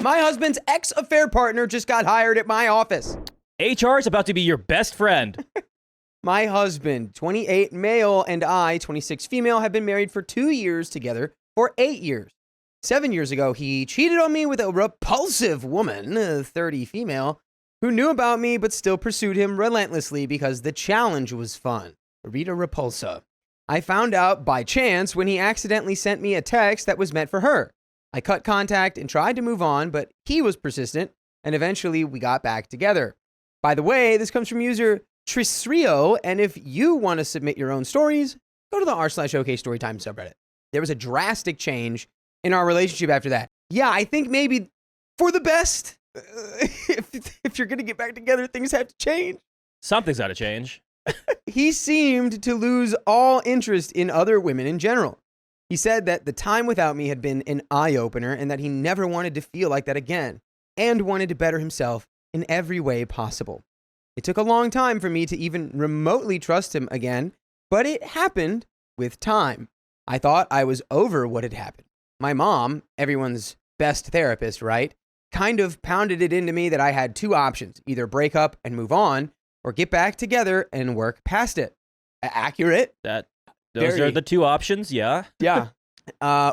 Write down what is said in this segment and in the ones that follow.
My husband's ex-affair partner just got hired at my office. HR is about to be your best friend. My husband, 28 male, and I, 26 female, have been married for 2 years together for 8 years. 7 years ago, he cheated on me with a repulsive woman, 30 female, who knew about me but still pursued him relentlessly because the challenge was fun. Rita Repulsa. I found out by chance when he accidentally sent me a text that was meant for her. I cut contact and tried to move on, but he was persistent, and eventually we got back together. By the way, this comes from user Trisrio, and if you want to submit your own stories, go to the r/OK Storytime subreddit. There was a drastic change in our relationship after that. Yeah, I think maybe for the best. If you're going to get back together, things have to change. Something's got to change. He seemed to lose all interest in other women in general. He said that the time without me had been an eye-opener and that he never wanted to feel like that again and wanted to better himself in every way possible. It took a long time for me to even remotely trust him again, but it happened with time. I thought I was over what had happened. My mom, everyone's best therapist, right, kind of pounded it into me that I had two options, either break up and move on or get back together and work past it. Accurate. Those are the two options, yeah. Yeah.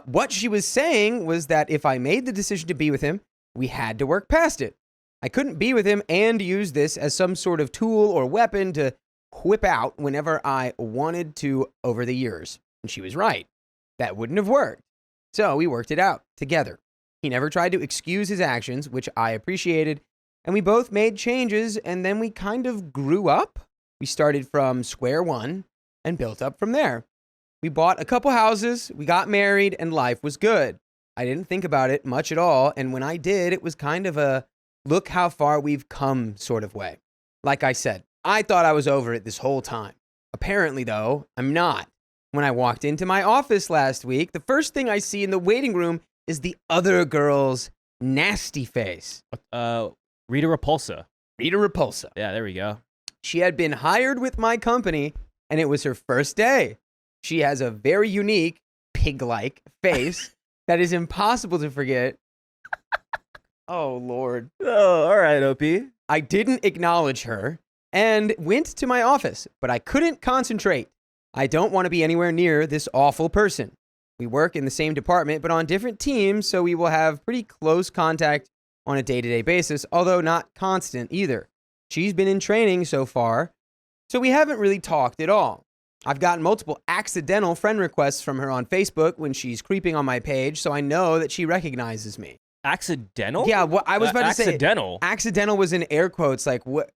What she was saying was that if I made the decision to be with him, we had to work past it. I couldn't be with him and use this as some sort of tool or weapon to whip out whenever I wanted to over the years. And she was right. That wouldn't have worked. So we worked it out together. He never tried to excuse his actions, which I appreciated, and we both made changes, and then we kind of grew up. We started from square one and built up from there. We bought a couple houses, we got married, and life was good. I didn't think about it much at all, and when I did, it was kind of a look how far we've come sort of way. Like I said, I thought I was over it this whole time. Apparently, though, I'm not. When I walked into my office last week, the first thing I see in the waiting room is the other girl's nasty face. Rita Repulsa. Rita Repulsa. Yeah, there we go. She had been hired with my company, and it was her first day. She has a very unique, pig-like face that is impossible to forget. Oh, Lord. Oh, all right, OP. I didn't acknowledge her and went to my office, but I couldn't concentrate. I don't want to be anywhere near this awful person. We work in the same department, but on different teams, so we will have pretty close contact on a day-to-day basis, although not constant either. She's been in training so far, so we haven't really talked at all. I've gotten multiple accidental friend requests from her on Facebook when she's creeping on my page, so I know that she recognizes me. Accidental? Yeah, what I was about to say. Accidental? Accidental was in air quotes, like what?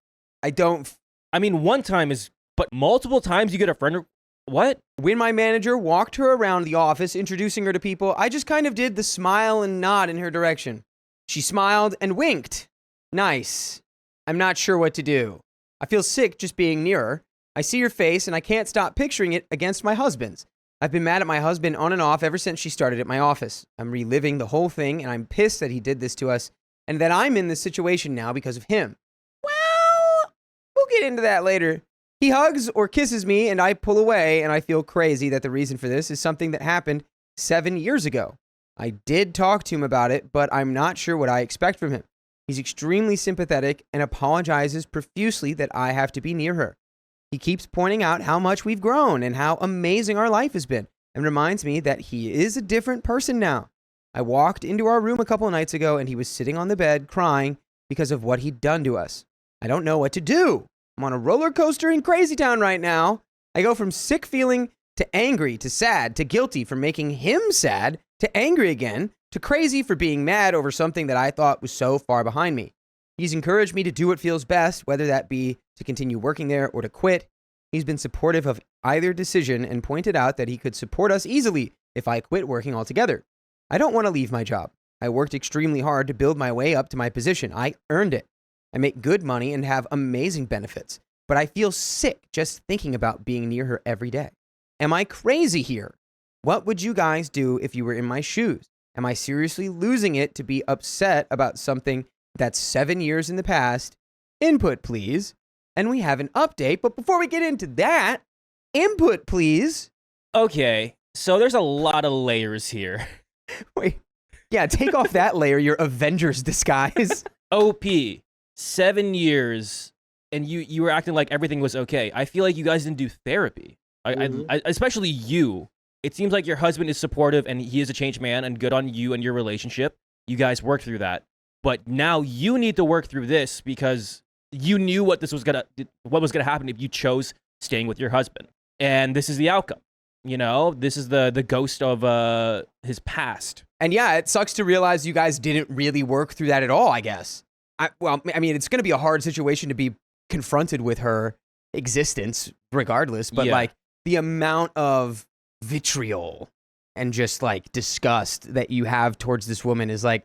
I mean, one time is, but multiple times you get a friend what? When my manager walked her around the office, introducing her to people, I just kind of did the smile and nod in her direction. She smiled and winked. Nice. I'm not sure what to do. I feel sick just being near her. I see her face and I can't stop picturing it against my husband's. I've been mad at my husband on and off ever since she started at my office. I'm reliving the whole thing and I'm pissed that he did this to us and that I'm in this situation now because of him. Well, we'll get into that later. He hugs or kisses me and I pull away and I feel crazy that the reason for this is something that happened 7 years ago. I did talk to him about it, but I'm not sure what I expect from him. He's extremely sympathetic and apologizes profusely that I have to be near her. He keeps pointing out how much we've grown and how amazing our life has been and reminds me that he is a different person now. I walked into our room a couple of nights ago and he was sitting on the bed crying because of what he'd done to us. I don't know what to do. I'm on a roller coaster in Crazy Town right now. I go from sick feeling to angry to sad to guilty for making him sad to angry again to crazy for being mad over something that I thought was so far behind me. He's encouraged me to do what feels best, whether that be to continue working there or to quit. He's been supportive of either decision and pointed out that he could support us easily if I quit working altogether. I don't want to leave my job. I worked extremely hard to build my way up to my position. I earned it. I make good money and have amazing benefits, but I feel sick just thinking about being near her every day. Am I crazy here? What would you guys do if you were in my shoes? Am I seriously losing it to be upset about something that's 7 years in the past? Input, please. And we have an update, but before we get into that, input, please. Okay, so there's a lot of layers here. Wait, Yeah, take off that layer, your Avengers disguise. OP, 7 years, and you were acting like everything was okay. I feel like you guys didn't do therapy. I especially you. It seems like your husband is supportive and he is a changed man, and good on you and your relationship. You guys worked through that. But now you need to work through this because you knew what was gonna happen if you chose staying with your husband. And this is the outcome. You know, this is the ghost of his past. And yeah, it sucks to realize you guys didn't really work through that at all, I guess. Well, I mean, it's going to be a hard situation to be confronted with her existence regardless, but like the amount of vitriol and just like disgust that you have towards this woman is like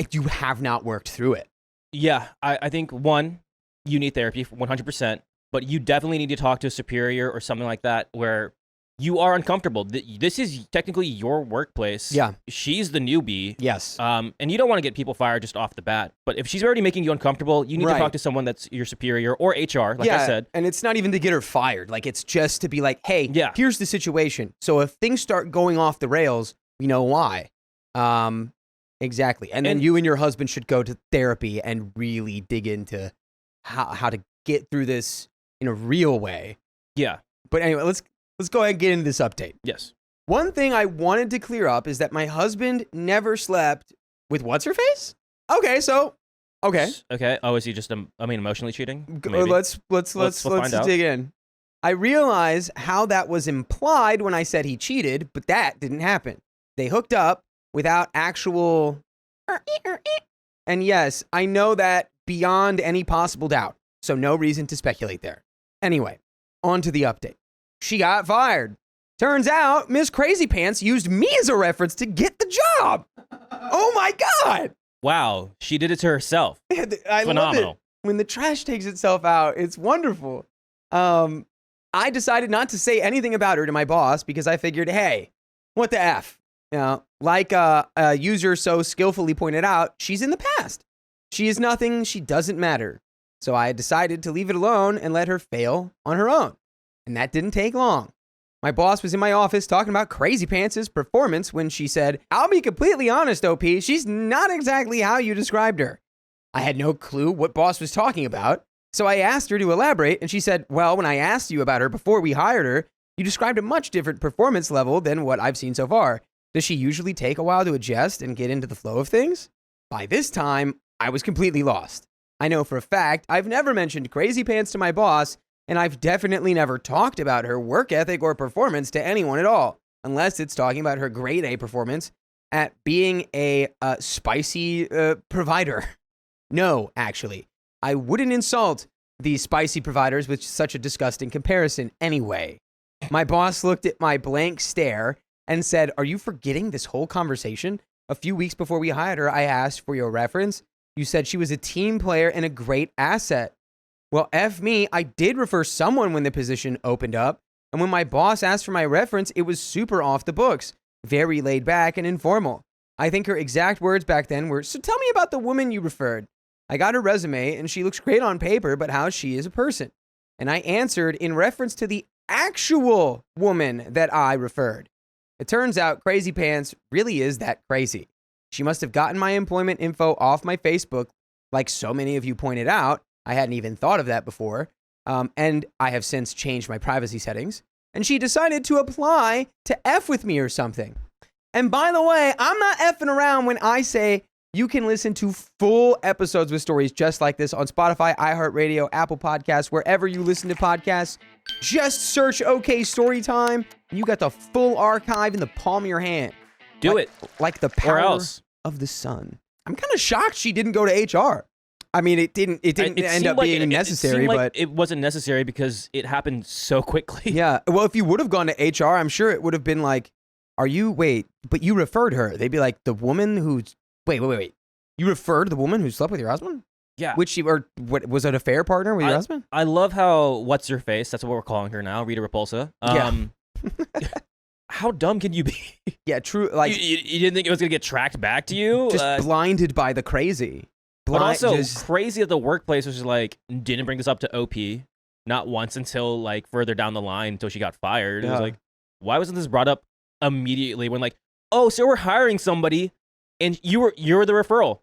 you have not worked through it. Yeah, I think one, you need therapy 100%, but you definitely need to talk to a superior or something like that where you are uncomfortable. This is technically your workplace. Yeah. She's the newbie. Yes. And you don't want to get people fired just off the bat. But if she's already making you uncomfortable, you need to talk to someone that's your superior or HR, like I said. And it's not even to get her fired. Like, it's just to be like, hey, here's the situation. So if things start going off the rails, we know why. Exactly. And then you and your husband should go to therapy and really dig into how to get through this in a real way. Yeah. But anyway, let's go ahead and get into this update. Yes. One thing I wanted to clear up is that my husband never slept with what's-her-face? Okay. Okay. Oh, is he just, emotionally cheating? Maybe. Let's dig in. I realize how that was implied when I said he cheated, but that didn't happen. They hooked up without actual... And yes, I know that beyond any possible doubt, so no reason to speculate there. Anyway, on to the update. She got fired. Turns out Miss Crazy Pants used me as a reference to get the job. Oh my God. Wow. She did it to herself. I love it. When the trash takes itself out, it's wonderful. I decided not to say anything about her to my boss because I figured, hey, what the F? You know, like a user so skillfully pointed out, she's in the past. She is nothing. She doesn't matter. So I decided to leave it alone and let her fail on her own. And that didn't take long. My boss was in my office talking about Crazy Pants' performance when she said, I'll be completely honest, OP, she's not exactly how you described her. I had no clue what boss was talking about, so I asked her to elaborate, and she said, well, when I asked you about her before we hired her, you described a much different performance level than what I've seen so far. Does she usually take a while to adjust and get into the flow of things? By this time, I was completely lost. I know for a fact I've never mentioned Crazy Pants to my boss, and I've definitely never talked about her work ethic or performance to anyone at all, unless it's talking about her grade A performance at being a spicy provider. No, actually, I wouldn't insult these spicy providers with such a disgusting comparison anyway. My boss looked at my blank stare and said, are you forgetting this whole conversation? A few weeks before we hired her, I asked for your reference. You said she was a team player and a great asset. Well, F me, I did refer someone when the position opened up, and when my boss asked for my reference, it was super off the books, very laid back and informal. I think her exact words back then were, so tell me about the woman you referred. I got her resume, and she looks great on paper, but how she is a person. And I answered in reference to the actual woman that I referred. It turns out Crazy Pants really is that crazy. She must have gotten my employment info off my Facebook, like so many of you pointed out. I hadn't even thought of that before, and I have since changed my privacy settings, and she decided to apply to F with me or something. And by the way, I'm not effing around when I say you can listen to full episodes with stories just like this on Spotify, iHeartRadio, Apple Podcasts, wherever you listen to podcasts. Just search OK Storytime, and you got the full archive in the palm of your hand. Do it. Like the power of the sun. I'm kind of shocked she didn't go to HR. I mean, it didn't end up being necessary, but it wasn't necessary because it happened so quickly. Yeah. Well, if you would have gone to HR, I'm sure it would have been like, but you referred her. They'd be like, the woman who's, wait. You referred the woman who slept with your husband? Yeah. What was it, a affair partner with your husband? I love how, what's her face? That's what we're calling her now, Rita Repulsa. How dumb can you be? Yeah, true. Like you didn't think it was going to get tracked back to you? Just blinded by the crazy. But also crazy at the workplace was just like, didn't bring this up to OP, not once until like further down the line until she got fired. It was like, why wasn't this brought up immediately when like, oh, so we're hiring somebody. And you're the referral.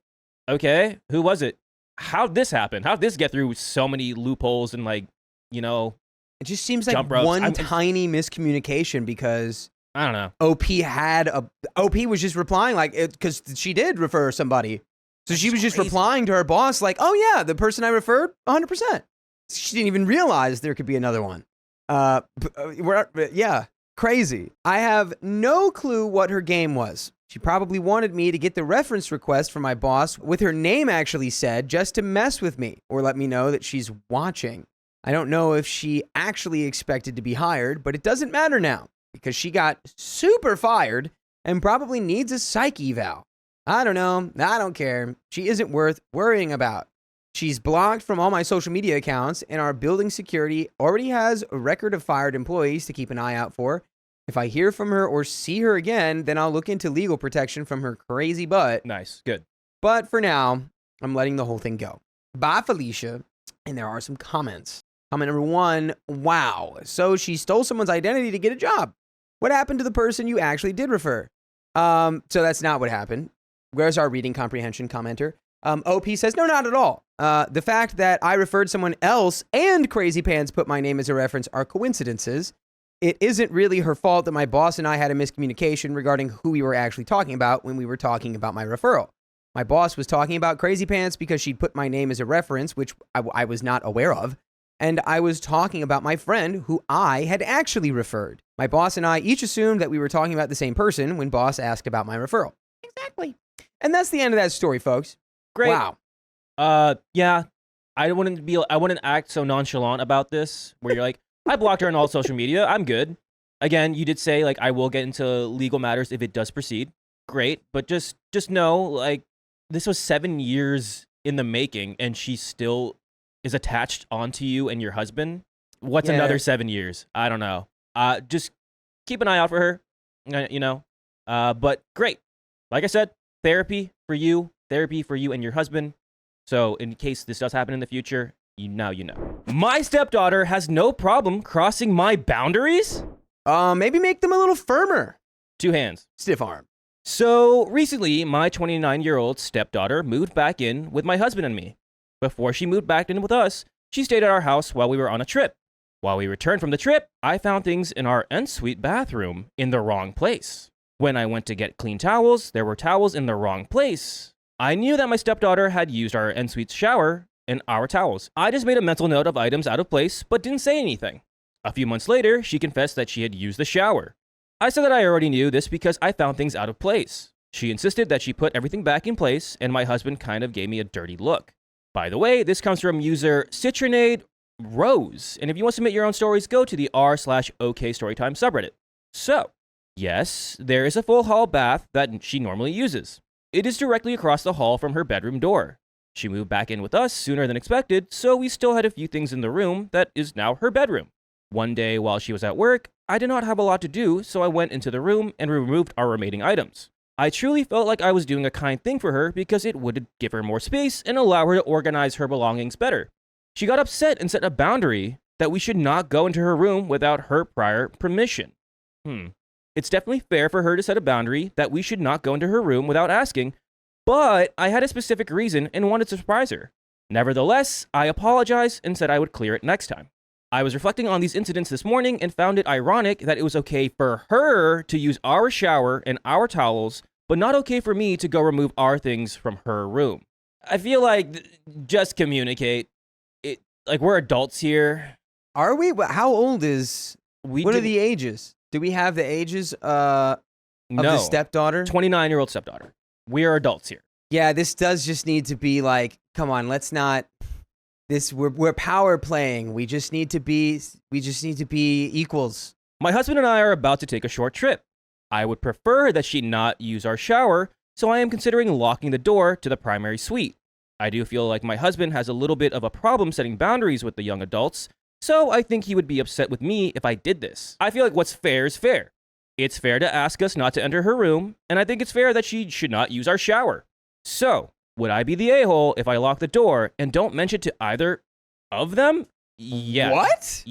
Okay, who was it? How'd this happen? How'd this get through so many loopholes and like, It just seems like jump ropes? one tiny miscommunication because I don't know. OP was just replying like because she did refer somebody, so she was just replying to her boss like, oh yeah, the person I referred, 100%. She didn't even realize there could be another one. Yeah, crazy. I have no clue what her game was. She probably wanted me to get the reference request from my boss with her name actually said just to mess with me or let me know that she's watching. I don't know if she actually expected to be hired, but it doesn't matter now because she got super fired and probably needs a psych eval. I don't know. I don't care. She isn't worth worrying about. She's blocked from all my social media accounts, and our building security already has a record of fired employees to keep an eye out for. If I hear from her or see her again, then I'll look into legal protection from her crazy butt. Nice. Good. But for now, I'm letting the whole thing go. Bye, Felicia. And there are some comments. Comment number 1, wow. So she stole someone's identity to get a job. What happened to the person you actually did refer? So that's not what happened. Where's our reading comprehension commenter? OP says, no, not at all. The fact that I referred someone else and Crazy Pants put my name as a reference are coincidences. It isn't really her fault that my boss and I had a miscommunication regarding who we were actually talking about when we were talking about my referral. My boss was talking about Crazy Pants because she'd put my name as a reference, which I was not aware of. And I was talking about my friend who I had actually referred. My boss and I each assumed that we were talking about the same person when boss asked about my referral. Exactly. And that's the end of that story, folks. Great. Wow. Yeah. I wouldn't act so nonchalant about this where you're like, I blocked her on all social media. I'm good. Again, you did say like I will get into legal matters if it does proceed. Great, but just know like this was 7 years in the making, and she still is attached onto you and your husband. What's another 7 years? I don't know. Just keep an eye out for her. But great. Like I said, therapy for you and your husband. So in case this does happen in the future, you know. My stepdaughter has no problem crossing my boundaries. Maybe make them a little firmer. 2 hands. Stiff arm. So recently, my 29-year-old stepdaughter moved back in with my husband and me. Before she moved back in with us, she stayed at our house while we were on a trip. While we returned from the trip, I found things in our ensuite bathroom in the wrong place. When I went to get clean towels, there were towels in the wrong place. I knew that my stepdaughter had used our ensuite shower and our towels. I just made a mental note of items out of place, but didn't say anything. A few months later, she confessed that she had used the shower. I said that I already knew this because I found things out of place. She insisted that she put everything back in place, and my husband kind of gave me a dirty look. By the way, this comes from user Citronade Rose, and if you want to submit your own stories, go to the r/OK Storytime subreddit. So, yes, there is a full hall bath that she normally uses. It is directly across the hall from her bedroom door. She moved back in with us sooner than expected, so we still had a few things in the room that is now her bedroom. One day while she was at work, I did not have a lot to do, so I went into the room and removed our remaining items. I truly felt like I was doing a kind thing for her because it would give her more space and allow her to organize her belongings better. She got upset and set a boundary that we should not go into her room without her prior permission. It's definitely fair for her to set a boundary that we should not go into her room without asking, but I had a specific reason and wanted to surprise her. Nevertheless, I apologized and said I would clear it next time. I was reflecting on these incidents this morning and found it ironic that it was okay for her to use our shower and our towels, but not okay for me to go remove our things from her room. I feel like just communicate. Like we're adults here. Are we? How old is? What are the ages? Do we have the ages of the stepdaughter? 29-year-old stepdaughter. We are adults here. Yeah, this does just need to be like, come on, let's not. We're power playing. We just need to be equals. My husband and I are about to take a short trip. I would prefer that she not use our shower, so I am considering locking the door to the primary suite. I do feel like my husband has a little bit of a problem setting boundaries with the young adults, so I think he would be upset with me if I did this. I feel like what's fair is fair. It's fair to ask us not to enter her room, and I think it's fair that she should not use our shower. So, would I be the a-hole if I lock the door and don't mention to either of them? Yeah. What?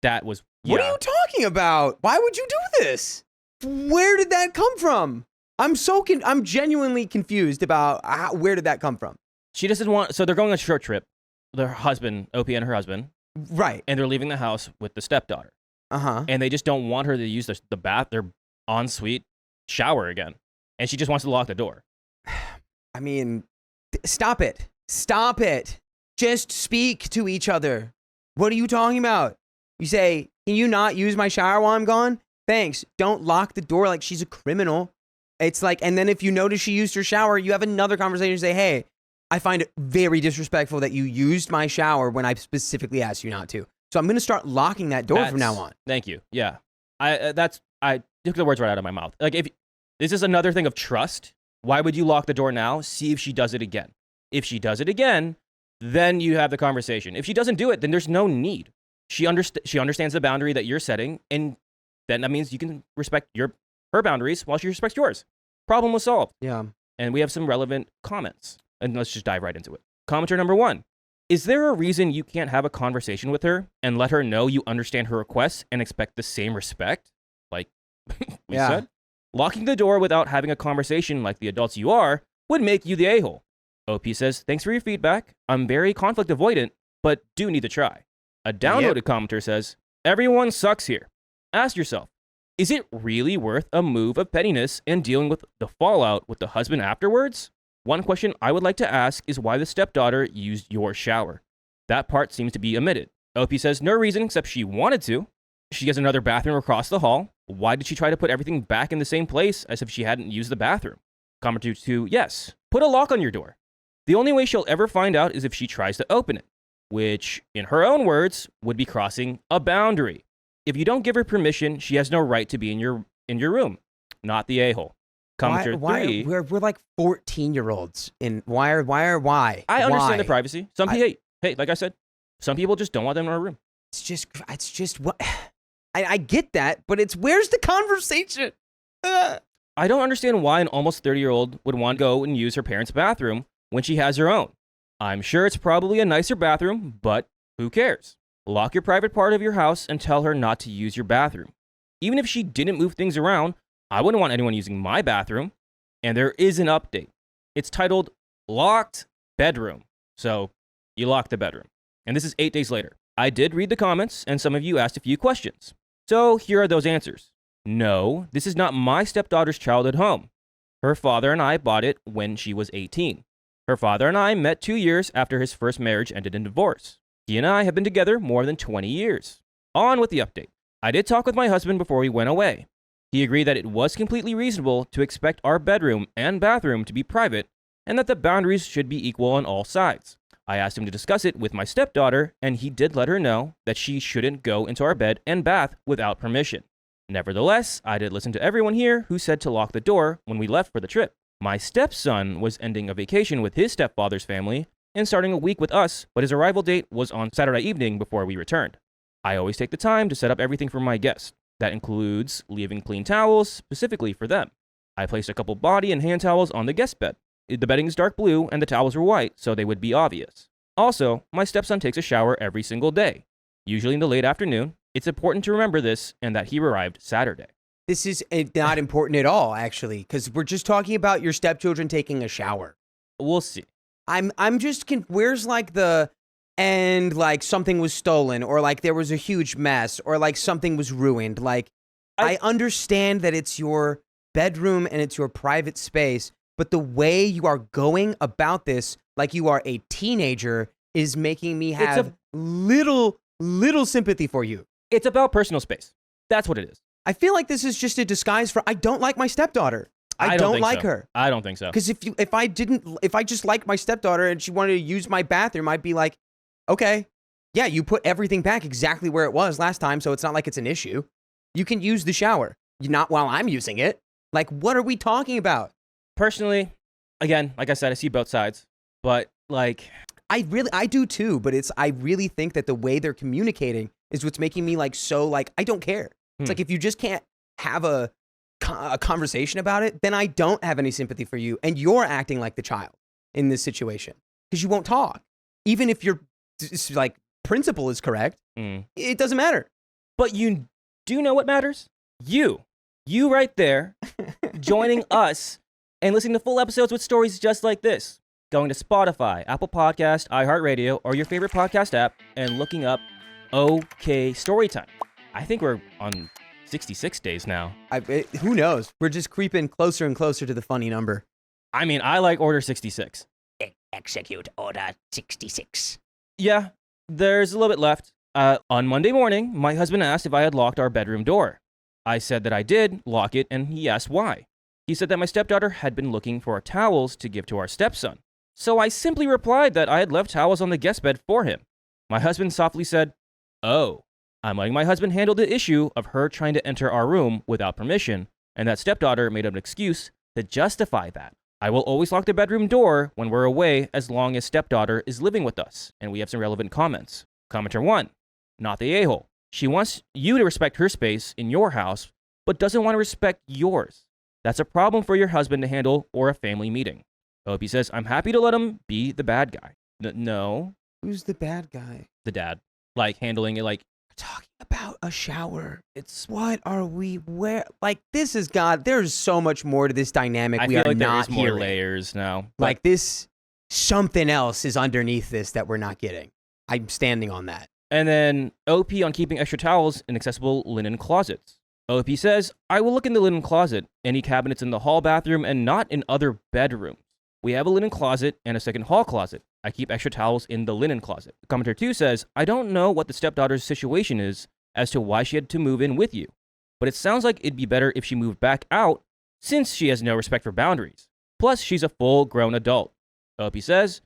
That was... Yeah. What are you talking about? Why would you do this? Where did that come from? I'm genuinely confused about where did that come from? She doesn't want. So they're going on a short trip. Their husband, OP and her husband, Right. and they're leaving the house with the stepdaughter. And they just don't want her to use the bath, their ensuite shower again. And she just wants to lock the door. I mean, stop it. Stop it. Just speak to each other. What are you talking about? You say, can you not use my shower while I'm gone? Thanks. Don't lock the door like she's a criminal. It's like, and then if you notice she used her shower, you have another conversation and say, hey, I find it very disrespectful that you used my shower when I specifically asked you not to. So I'm going to start locking that door from now on. Thank you. Yeah. I took the words right out of my mouth. Like, if this is another thing of trust, why would you lock the door now? See if she does it again. If she does it again, then you have the conversation. If she doesn't do it, then there's no need. She understands the boundary that you're setting, and then that means you can respect her boundaries while she respects yours. Problem was solved. Yeah. And we have some relevant comments. And let's just dive right into it. Commenter number 1. Is there a reason you can't have a conversation with her and let her know you understand her requests and expect the same respect? Like we said? Locking the door without having a conversation like the adults you are would make you the a-hole. OP says, thanks for your feedback. I'm very conflict avoidant, but do need to try. A downloaded commenter says, everyone sucks here. Ask yourself, is it really worth a move of pettiness and dealing with the fallout with the husband afterwards? One question I would like to ask is why the stepdaughter used your shower. That part seems to be omitted. OP says no reason except she wanted to. She has another bathroom across the hall. Why did she try to put everything back in the same place as if she hadn't used the bathroom? Commenter 2, yes, put a lock on your door. The only way she'll ever find out is if she tries to open it, which, in her own words, would be crossing a boundary. If you don't give her permission, she has no right to be in your room. Not the a-hole. Commenter 3. We're like 14-year-olds. Why? I understand the privacy. Some people, hey, like I said, some people just don't want them in our room. It's just what I get that, but where's the conversation? I don't understand why an almost 30-year-old would want to go and use her parents' bathroom when she has her own. I'm sure it's probably a nicer bathroom, but who cares? Lock your private part of your house and tell her not to use your bathroom. Even if she didn't move things around, I wouldn't want anyone using my bathroom. And there is an update. It's titled Locked Bedroom. So you lock the bedroom. And this is 8 days later. I did read the comments, and some of you asked a few questions. So here are those answers. No, this is not my stepdaughter's childhood home. Her father and I bought it when she was 18. Her father and I met 2 years after his first marriage ended in divorce. He and I have been together more than 20 years. On with the update. I did talk with my husband before we went away. He agreed that it was completely reasonable to expect our bedroom and bathroom to be private and that the boundaries should be equal on all sides. I asked him to discuss it with my stepdaughter, and he did let her know that she shouldn't go into our bed and bath without permission. Nevertheless, I did listen to everyone here who said to lock the door when we left for the trip. My stepson was ending a vacation with his stepfather's family and starting a week with us, but his arrival date was on Saturday evening before we returned. I always take the time to set up everything for my guests. That includes leaving clean towels specifically for them. I placed a couple body and hand towels on the guest bed. The bedding is dark blue and the towels were white, so they would be obvious. Also, my stepson takes a shower every single day, usually in the late afternoon. It's important to remember this and that he arrived Saturday. This is not important at all, actually, because we're just talking about your stepchildren taking a shower. We'll see. I'm just where's like the and like something was stolen or like there was a huge mess or like something was ruined. Like I understand that it's your bedroom and it's your private space, but the way you are going about this, like you are a teenager, is making me have little sympathy for you. It's about personal space. That's what it is. I feel like this is just a disguise for I don't like my stepdaughter. I don't like her. I don't think so. Because if I just liked my stepdaughter and she wanted to use my bathroom, I'd be like, okay, yeah, you put everything back exactly where it was last time, so it's not like it's an issue. You can use the shower, not while I'm using it. Like, what are we talking about? Personally, again, like I said, I see both sides, but like, I do too. But I really think that the way they're communicating is what's making me like so like I don't care. It's like if you just can't have a conversation about it, then I don't have any sympathy for you, and you're acting like the child in this situation because you won't talk, even if your like principle is correct. It doesn't matter. But you do know what matters? You right there joining us and listening to full episodes with stories just like this. Going to Spotify, Apple Podcast, iHeartRadio, or your favorite podcast app and looking up OK Storytime. I think we're on 66 days now. Who knows? We're just creeping closer and closer to the funny number. I mean, I like Order 66. Execute Order 66. Yeah, there's a little bit left. On Monday morning, my husband asked if I had locked our bedroom door. I said that I did lock it, and he asked why. He said that my stepdaughter had been looking for towels to give to our stepson. So I simply replied that I had left towels on the guest bed for him. My husband softly said, "Oh, I'm letting my husband handle the issue of her trying to enter our room without permission, and that stepdaughter made up an excuse to justify that. I will always lock the bedroom door when we're away as long as stepdaughter is living with us." And we have some relevant comments. Commenter 1, not the a-hole. She wants you to respect her space in your house, but doesn't want to respect yours. That's a problem for your husband to handle or a family meeting. OP says, I'm happy to let him be the bad guy. No. Who's the bad guy? The dad. Like, handling it like... Talking about a shower. What are we... this is God. There's so much more to this dynamic we are like not there is more hearing. layers now. Like this... Something else is underneath this that we're not getting. I'm standing on that. And then OP on keeping extra towels in accessible linen closets. OP says, I will look in the linen closet, any cabinets in the hall bathroom, and not in other bedrooms. We have a linen closet and a second hall closet. I keep extra towels in the linen closet. Commenter 2 says, I don't know what the stepdaughter's situation is as to why she had to move in with you, but it sounds like it'd be better if she moved back out since she has no respect for boundaries. Plus, she's a full-grown adult. OP says,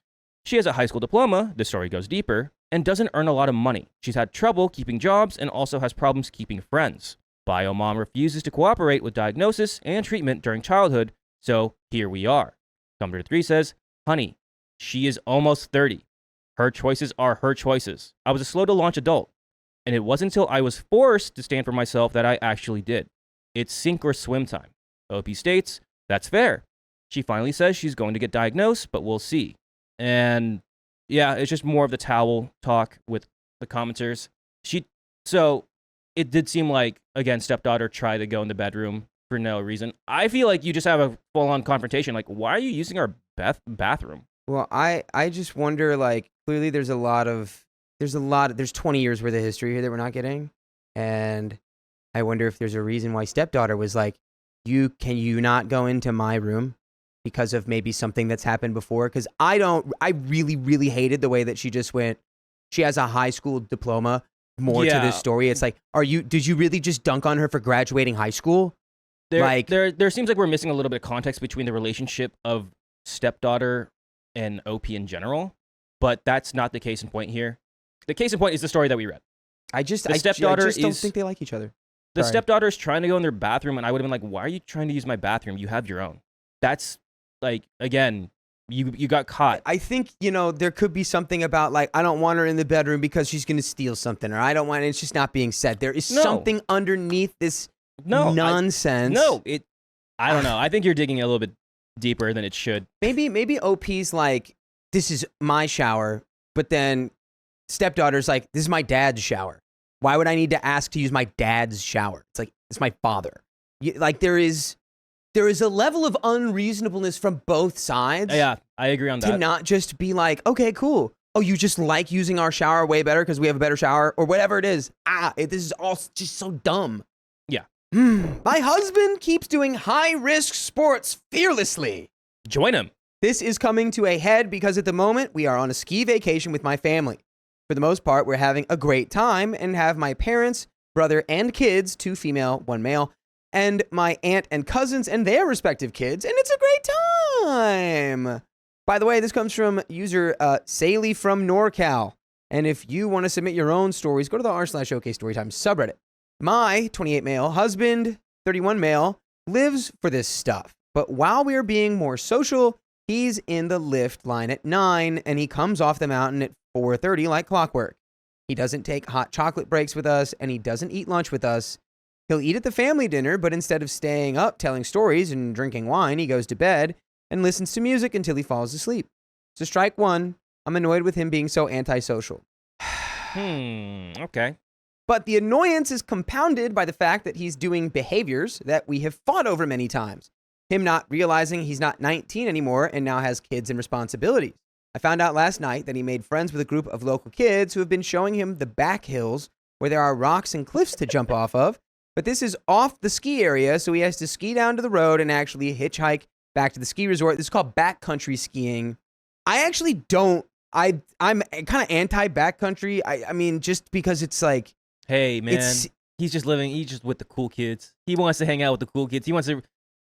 she has a high school diploma, the story goes deeper, and doesn't earn a lot of money. She's had trouble keeping jobs and also has problems keeping friends. Bio mom refuses to cooperate with diagnosis and treatment during childhood, so here we are. Commenter 3 says, honey, she is almost 30. Her choices are her choices. I was a slow-to-launch adult, and it wasn't until I was forced to stand for myself that I actually did. It's sink or swim time. OP states, that's fair. She finally says she's going to get diagnosed, but we'll see. And yeah, it's just more of the towel talk with the commenters. So it did seem like, again, stepdaughter tried to go in the bedroom for no reason. I feel like you just have a full-on confrontation. Like, why are you using our bathroom? Well, I just wonder, like, clearly there's 20 years worth of history here that we're not getting. And I wonder if there's a reason why stepdaughter was like, can you not go into my room because of maybe something that's happened before? Because I really, really hated the way that she just went, she has a high school diploma, more to this story. It's like, did you really just dunk on her for graduating high school? There seems like we're missing a little bit of context between the relationship of stepdaughter and OP in general, but that's not the case in point here. The case in point is the story that we read. I just don't think they like each other. The stepdaughter is trying to go in their bathroom, and I would have been like, why are you trying to use my bathroom? You have your own. That's, like, again, you got caught. I think, there could be something about, like, I don't want her in the bedroom because she's going to steal something, or I don't want it. It's just not being said. There is something underneath this nonsense. I don't know. I think you're digging a little bit deeper than it should. Maybe OP's like, this is my shower, but then stepdaughter's like, this is my dad's shower. Why would I need to ask to use my dad's shower? It's like, it's my father. Like, there is a level of unreasonableness from both sides. Yeah, I agree on that. To not just be like, okay, cool. Oh, you just like using our shower way better because we have a better shower or whatever it is. This is all just so dumb. Yeah. My husband keeps doing high-risk sports fearlessly. Join him. This is coming to a head because at the moment we are on a ski vacation with my family. For the most part, we're having a great time and have my parents, brother, and kids, 2 female, 1 male, and my aunt and cousins and their respective kids, and it's a great time. By the way, this comes from user Saley from NorCal. And if you want to submit your own stories, go to the r/OK Storytime subreddit. My 28 male husband, 31 male, lives for this stuff. But while we are being more social, he's in the lift line at 9, and he comes off the mountain at 4:30 like clockwork. He doesn't take hot chocolate breaks with us, and he doesn't eat lunch with us. He'll eat at the family dinner, but instead of staying up telling stories and drinking wine, he goes to bed and listens to music until he falls asleep. So strike 1, I'm annoyed with him being so antisocial. Okay. But the annoyance is compounded by the fact that he's doing behaviors that we have fought over many times. Him not realizing he's not 19 anymore and now has kids and responsibilities. I found out last night that he made friends with a group of local kids who have been showing him the back hills where there are rocks and cliffs to jump off of. But this is off the ski area, so he has to ski down to the road and actually hitchhike back to the ski resort. This is called backcountry skiing. I actually don't. I'm kind of anti-backcountry. I mean, just because it's like, hey man, he's just with the cool kids. He wants to hang out with the cool kids.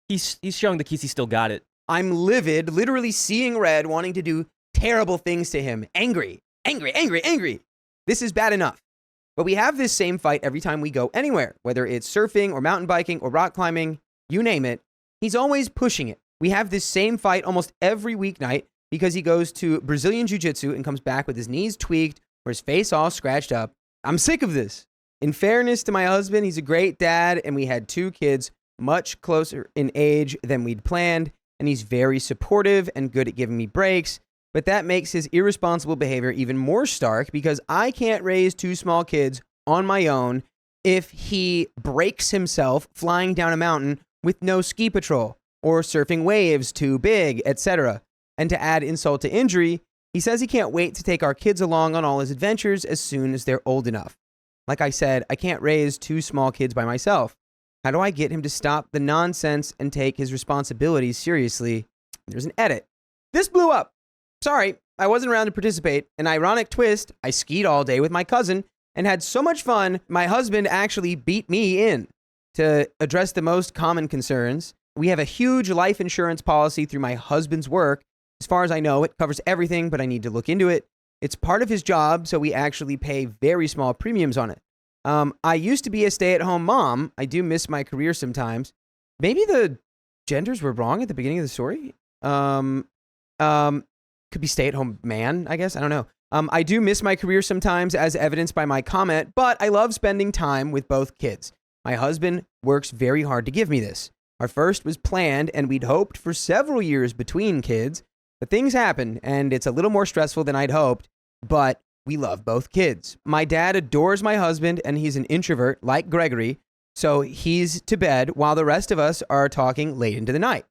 He's showing the kids he still got it. I'm livid, literally seeing red, wanting to do terrible things to him. Angry. This is bad enough. But we have this same fight every time we go anywhere, whether it's surfing or mountain biking or rock climbing, you name it. He's always pushing it. We have this same fight almost every weeknight because he goes to Brazilian Jiu-Jitsu and comes back with his knees tweaked or his face all scratched up. I'm sick of this. In fairness to my husband, he's a great dad, and we had 2 kids much closer in age than we'd planned, and he's very supportive and good at giving me breaks. But that makes his irresponsible behavior even more stark because I can't raise 2 small kids on my own if he breaks himself flying down a mountain with no ski patrol or surfing waves too big, etc. And to add insult to injury, he says he can't wait to take our kids along on all his adventures as soon as they're old enough. Like I said, I can't raise 2 small kids by myself. How do I get him to stop the nonsense and take his responsibilities seriously? There's an edit. This blew up. Sorry, I wasn't around to participate. An ironic twist, I skied all day with my cousin and had so much fun, my husband actually beat me in. To address the most common concerns, we have a huge life insurance policy through my husband's work. As far as I know, it covers everything, but I need to look into it. It's part of his job, so we actually pay very small premiums on it. I used to be a stay-at-home mom. I do miss my career sometimes. Maybe the genders were wrong at the beginning of the story. Could be stay-at-home man, I guess. I don't know. I do miss my career sometimes, as evidenced by my comment, but I love spending time with both kids. My husband works very hard to give me this. Our first was planned, and we'd hoped for several years between kids, but things happen, and it's a little more stressful than I'd hoped, but we love both kids. My dad adores my husband, and he's an introvert like Gregory, so he's to bed while the rest of us are talking late into the night.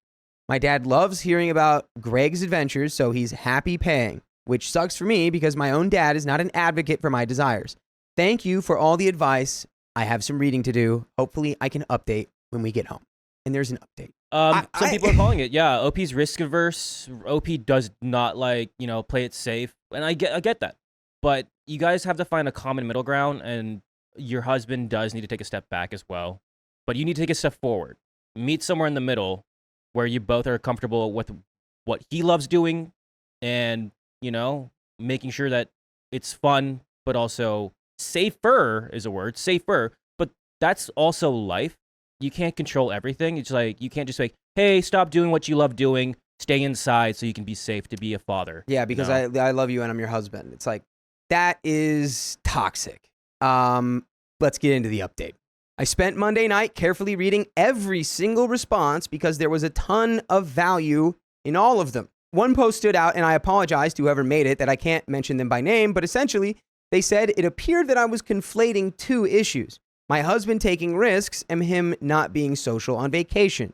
My dad loves hearing about Greg's adventures, so he's happy paying, which sucks for me because my own dad is not an advocate for my desires. Thank you for all the advice. I have some reading to do. Hopefully, I can update when we get home. And there's an update. Some people are calling it. Yeah, OP's risk averse. OP does not play it safe, and I get that. But you guys have to find a common middle ground, and your husband does need to take a step back as well. But you need to take a step forward. Meet somewhere in the middle where you both are comfortable with what he loves doing and, making sure that it's fun, but also safer is a word, safer. But that's also life. You can't control everything. It's like, you can't just say, hey, stop doing what you love doing. Stay inside so you can be safe to be a father. Yeah, because I love you and I'm your husband. It's like, that is toxic. Let's get into the update. I spent Monday night carefully reading every single response because there was a ton of value in all of them. One post stood out, and I apologize to whoever made it that I can't mention them by name, but essentially, they said it appeared that I was conflating 2 issues. My husband taking risks and him not being social on vacation.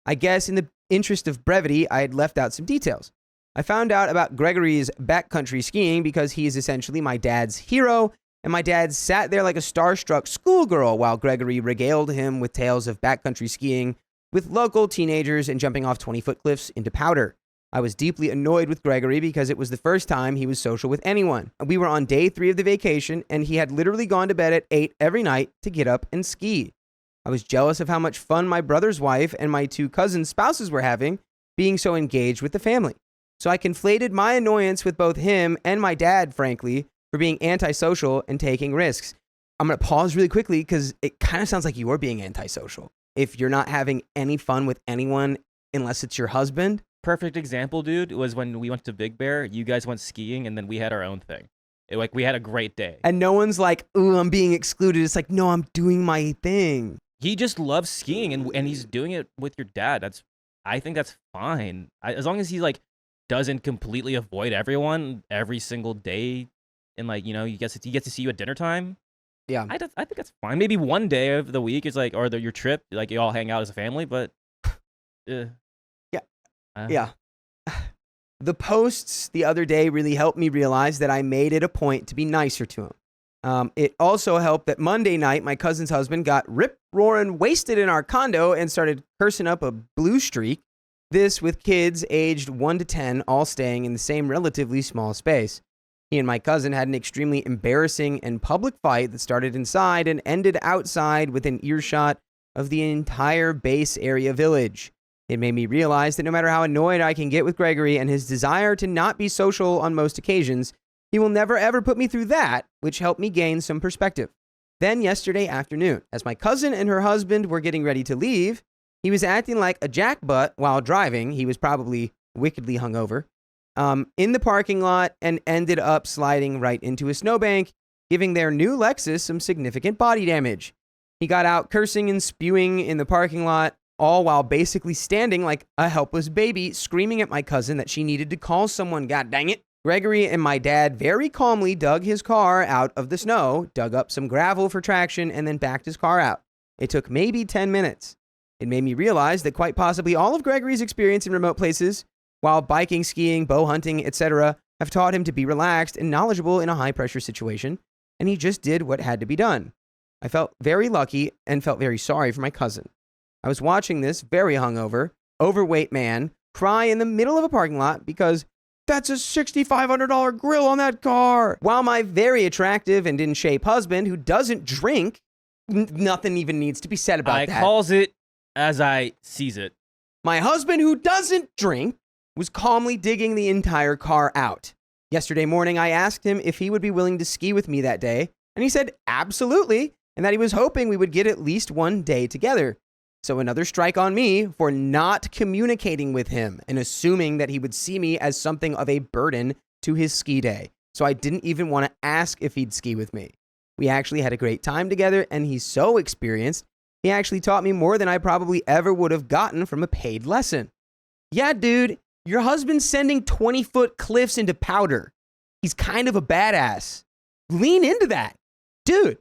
I guess in the interest of brevity, I had left out some details. I found out about Gregory's backcountry skiing because he is essentially my dad's hero, and my dad sat there like a starstruck schoolgirl while Gregory regaled him with tales of backcountry skiing with local teenagers and jumping off 20-foot cliffs into powder. I was deeply annoyed with Gregory because it was the first time he was social with anyone. We were on day 3 of the vacation, and he had literally gone to bed at 8 every night to get up and ski. I was jealous of how much fun my brother's wife and my 2 cousins' spouses were having, being so engaged with the family. So I conflated my annoyance with both him and my dad, frankly, for being antisocial and taking risks. I'm going to pause really quickly because it kind of sounds like you're being antisocial. If you're not having any fun with anyone unless it's your husband. Perfect example, dude, was when we went to Big Bear. You guys went skiing, and then we had our own thing. We had a great day. And no one's like, ooh, I'm being excluded. It's like, no, I'm doing my thing. He just loves skiing, and he's doing it with your dad. I think that's fine. As long as he doesn't completely avoid everyone every single day, and he gets to see you at dinner time. Yeah, I think that's fine. Maybe one day of the week is your trip, you all hang out as a family, but Yeah. Yeah. The posts the other day really helped me realize that I made it a point to be nicer to him. It also helped that Monday night, my cousin's husband got rip-roaring wasted in our condo and started cursing up a blue streak. This with kids aged 1 to 10 all staying in the same relatively small space. He and my cousin had an extremely embarrassing and public fight that started inside and ended outside within earshot of the entire base area village. It made me realize that no matter how annoyed I can get with Gregory and his desire to not be social on most occasions, he will never ever put me through that, which helped me gain some perspective. Then yesterday afternoon, as my cousin and her husband were getting ready to leave, he was acting like a jackbutt while driving. He was probably wickedly hungover. In the parking lot and ended up sliding right into a snowbank, giving their new Lexus some significant body damage. He got out cursing and spewing in the parking lot, all while basically standing like a helpless baby, screaming at my cousin that she needed to call someone, god dang it. Gregory and my dad very calmly dug his car out of the snow, dug up some gravel for traction, and then backed his car out. It took maybe 10 minutes. It made me realize that quite possibly all of Gregory's experience in remote places, while biking, skiing, bow hunting, etc., have taught him to be relaxed and knowledgeable in a high-pressure situation, and he just did what had to be done. I felt very lucky and felt very sorry for my cousin. I was watching this very hungover, overweight man cry in the middle of a parking lot because that's a $6,500 grill on that car. While my very attractive and in shape husband who doesn't drink, nothing even needs to be said about that. I calls it as I sees it. My husband who doesn't drink was calmly digging the entire car out. Yesterday morning, I asked him if he would be willing to ski with me that day, and he said absolutely, and that he was hoping we would get at least one day together. So another strike on me for not communicating with him and assuming that he would see me as something of a burden to his ski day. So I didn't even want to ask if he'd ski with me. We actually had a great time together, and he's so experienced, he actually taught me more than I probably ever would have gotten from a paid lesson. Yeah, dude, your husband's sending 20-foot cliffs into powder. He's kind of a badass. Lean into that. Dude,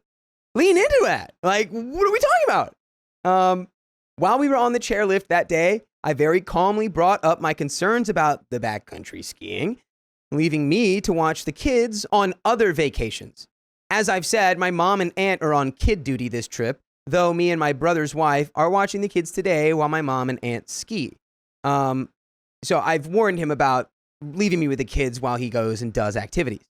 lean into that. Like, what are we talking about? While we were on the chairlift that day, I very calmly brought up my concerns about the backcountry skiing, leaving me to watch the kids on other vacations. As I've said, my mom and aunt are on kid duty this trip, though me and my brother's wife are watching the kids today while my mom and aunt ski. So I've warned him about leaving me with the kids while he goes and does activities.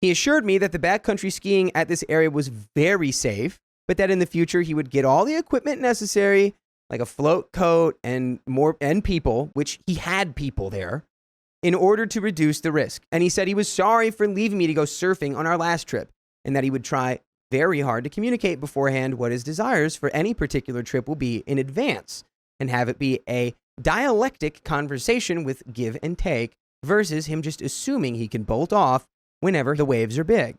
He assured me that the backcountry skiing at this area was very safe, but that in the future he would get all the equipment necessary, like a float coat and people, which he had people there, in order to reduce the risk. And he said he was sorry for leaving me to go surfing on our last trip, and that he would try very hard to communicate beforehand what his desires for any particular trip will be in advance, and have it be a dialectic conversation with give and take versus him just assuming he can bolt off whenever the waves are big.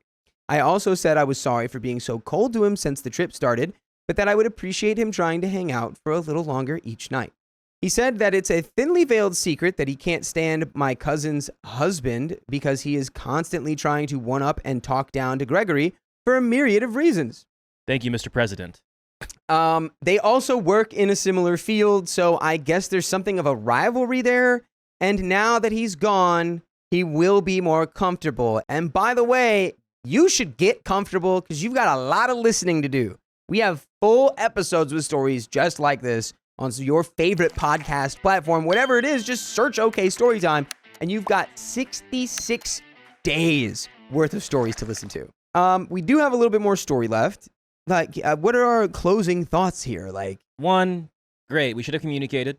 I also said I was sorry for being so cold to him since the trip started, but that I would appreciate him trying to hang out for a little longer each night. He said that it's a thinly veiled secret that he can't stand my cousin's husband because he is constantly trying to one-up and talk down to Gregory for a myriad of reasons. Thank you, Mr. President. They also work in a similar field, so I guess there's something of a rivalry there. And now that he's gone, he will be more comfortable. And by the way, you should get comfortable because you've got a lot of listening to do. We have full episodes with stories just like this on your favorite podcast platform. Whatever it is, just search OK Storytime, and you've got 66 days worth of stories to listen to. We do have a little bit more story left. Like, what are our closing thoughts here? Like, one, great. We should have communicated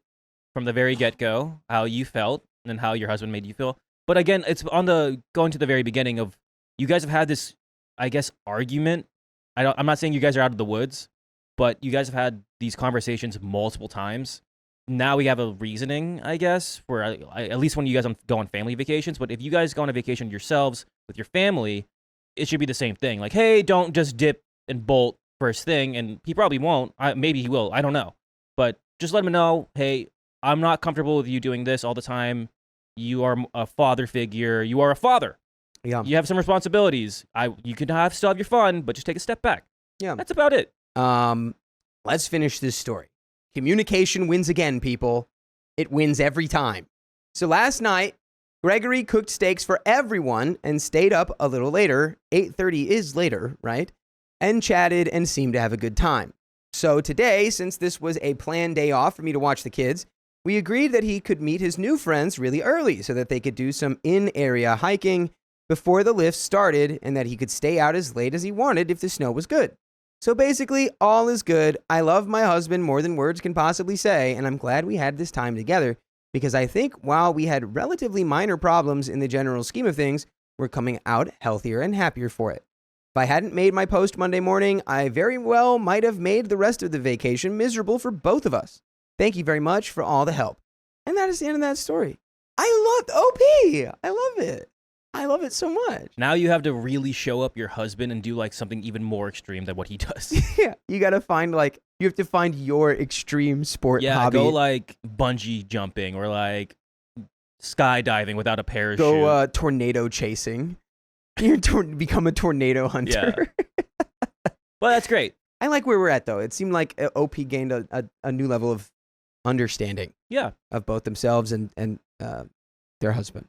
from the very get-go how you felt and how your husband made you feel. But again, it's going to the very beginning of you guys have had this, I guess, argument. I'm not saying you guys are out of the woods, but you guys have had these conversations multiple times. Now we have a reasoning, I guess, for at least when you guys go on family vacations. But if you guys go on a vacation yourselves with your family, it should be the same thing. Like, hey, don't just dip and bolt first thing. And he probably won't. Maybe he will. I don't know. But just let him know, hey, I'm not comfortable with you doing this all the time. You are a father figure. You are a father. Yeah. You have some responsibilities. You can still have your fun, but just take a step back. Yeah. That's about it. Let's finish this story. Communication wins again, people. It wins every time. So last night, Gregory cooked steaks for everyone and stayed up a little later. 8:30 is later, right? And chatted and seemed to have a good time. So today, since this was a planned day off for me to watch the kids, we agreed that he could meet his new friends really early so that they could do some in-area hiking before the lift started and that he could stay out as late as he wanted if the snow was good. So basically, all is good. I love my husband more than words can possibly say, and I'm glad we had this time together because I think while we had relatively minor problems in the general scheme of things, we're coming out healthier and happier for it. If I hadn't made my post Monday morning, I very well might have made the rest of the vacation miserable for both of us. Thank you very much for all the help. And that is the end of that story. I love OP. I love it. I love it so much. Now you have to really show up your husband and do like something even more extreme than what he does. Yeah, you got to find you have to find your extreme sport hobby. Go like bungee jumping or like skydiving without a parachute. Go tornado chasing. You become a tornado hunter. Yeah. Well, that's great. I like where we're at, though. It seemed like OP gained a new level of understanding. Yeah. Of both themselves and their husband.